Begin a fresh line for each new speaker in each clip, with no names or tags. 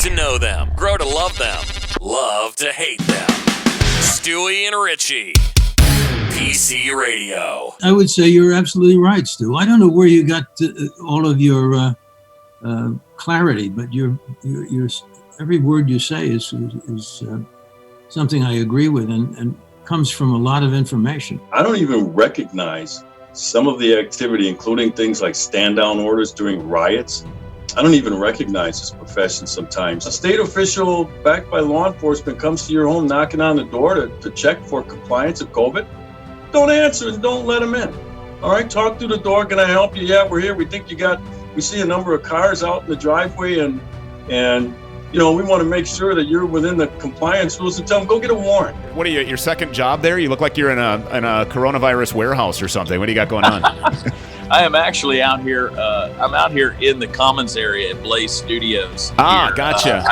to know them, grow to love them, love to hate them. Stewie and Richie, PC Radio.
I would say you're absolutely right, Stu. I don't know where you got all of your clarity, but your every word you say is something I agree with and comes from a lot of information.
I don't even recognize some of the activity, including things like stand-down orders during riots. I don't even recognize this profession sometimes. A state official backed by law enforcement comes to your home knocking on the door to check for compliance of COVID. Don't answer and don't let them in. All right, talk through the door. Can I help you? Yeah, we're here. We think we see a number of cars out in the driveway and you know, we want to make sure that you're within the compliance rules, and tell them, go get a warrant.
What are you, your second job there? You look like you're in a coronavirus warehouse or something. What do you got going on?
I am actually out here. I'm out here in the Commons area at Blaze Studios.
Gotcha.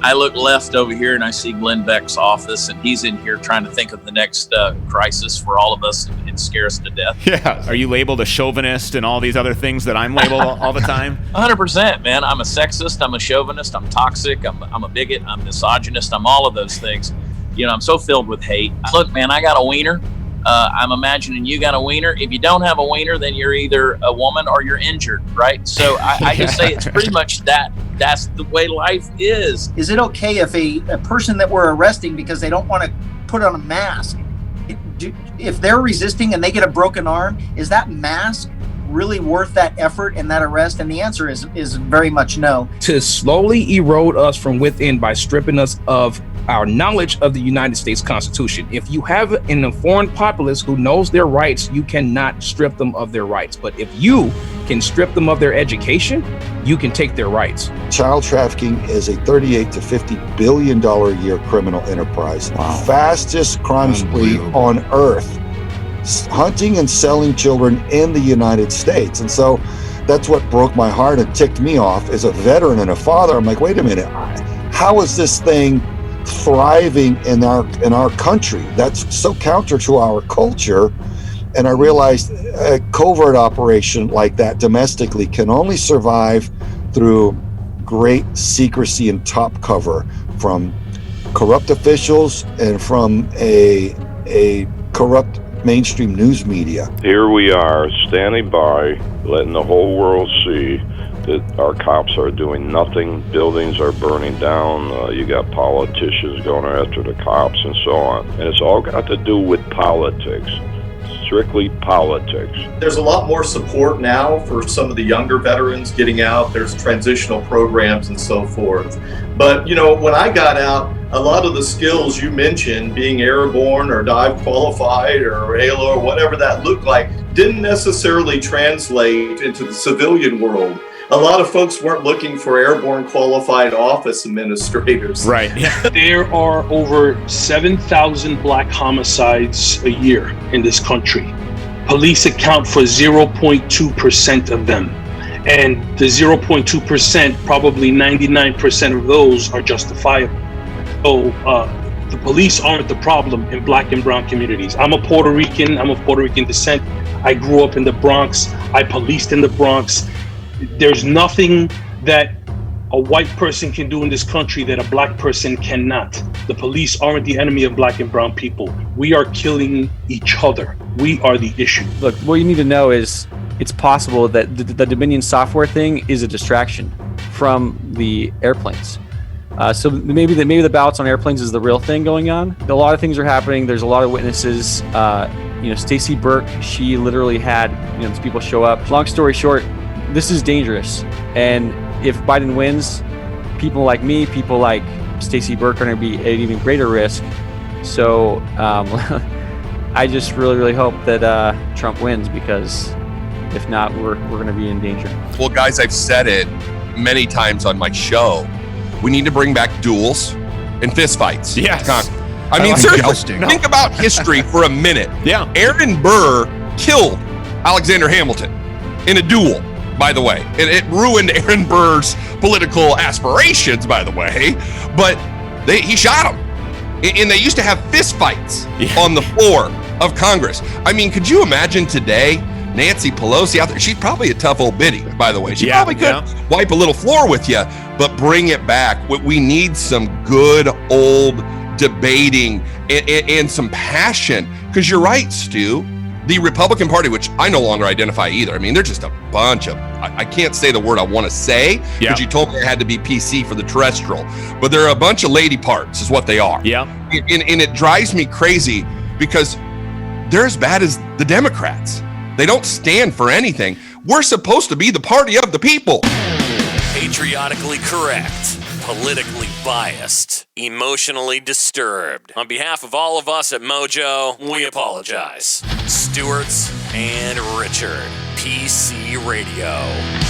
I look left over here and I see Glenn Beck's office, and he's in here trying to think of the next crisis for all of us and scare us to death.
Yeah. Are you labeled a chauvinist and all these other things that I'm labeled all the time?
100%, man. I'm a sexist. I'm a chauvinist. I'm toxic. I'm a bigot. I'm misogynist. I'm all of those things. You know, I'm so filled with hate. Look, man, I got a wiener. I'm imagining you got a wiener. If you don't have a wiener, then you're either a woman or you're injured, right? So I just say it's pretty much that. That's the way life is.
Is it okay if a person that we're arresting because they don't want to put on a mask, if they're resisting and they get a broken arm, is that mask really worth that effort and that arrest? And the answer is very much no.
To slowly erode us from within by stripping us of our knowledge of the United States Constitution. If you have an informed populace who knows their rights, you cannot strip them of their rights. But if you can strip them of their education, you can take their rights.
Child trafficking is a $38 to $50 billion a year criminal enterprise. Wow. Fastest crime spree on earth. Hunting and selling children in the United States. And so that's what broke my heart and ticked me off as a veteran and a father. I'm like, wait a minute, how is this thing thriving in our country? That's so counter to our culture. And I realized a covert operation like that domestically can only survive through great secrecy and top cover from corrupt officials and from a corrupt mainstream news media.
Here we are standing by, letting the whole world see that our cops are doing nothing. Buildings are burning down. You got politicians going after the cops and so on. And it's all got to do with politics. Strictly politics.
There's a lot more support now for some of the younger veterans getting out. There's transitional programs and so forth. But, you know, when I got out, a lot of the skills you mentioned, being airborne or dive qualified or HALO or whatever that looked like, didn't necessarily translate into the civilian world. A lot of folks weren't looking for airborne qualified office administrators.
Right. Yeah.
There are over 7,000 black homicides a year in this country. Police account for 0.2% of them. And the 0.2%, probably 99% of those are justifiable. So the police aren't the problem in black and brown communities. I'm of Puerto Rican descent. I grew up in the Bronx. I policed in the Bronx. There's nothing that a white person can do in this country that a black person cannot. The police aren't the enemy of black and brown people. We are killing each other. We are the issue.
Look, what you need to know is it's possible that the Dominion software thing is a distraction from the airplanes. So maybe the ballots on airplanes is the real thing going on. A lot of things are happening. There's a lot of witnesses. Stacey Burke, she literally had these people show up. Long story short, this is dangerous. And if Biden wins, people like me, people like Stacey Burke are going to be at even greater risk. So I just really, really hope that Trump wins, because if not, we're going to be in danger.
Well, guys, I've said it many times on my show. We need to bring back duels and fistfights.
Yes.
I mean, seriously, think about history for a minute.
Yeah.
Aaron Burr killed Alexander Hamilton in a duel, by the way. And it ruined Aaron Burr's political aspirations, by the way. But he shot him. And they used to have fistfights on the floor of Congress. I mean, could you imagine today Nancy Pelosi out there? She's probably a tough old biddy, by the way. She probably could wipe a little floor with you. but bring it back. We need some good old debating and some passion. Because you're right, Stu. The Republican Party, which I no longer identify either. I mean, they're just a bunch of, I can't say the word I want to say, because you told me it had to be PC for the terrestrial, but they're a bunch of lady parts is what they are.
Yeah.
And it drives me crazy because they're as bad as the Democrats. They don't stand for anything. We're supposed to be the party of the people.
Patriotically correct, politically biased, emotionally disturbed. On behalf of all of us at Mojo, we apologize. Stewart's and Richard, PC Radio.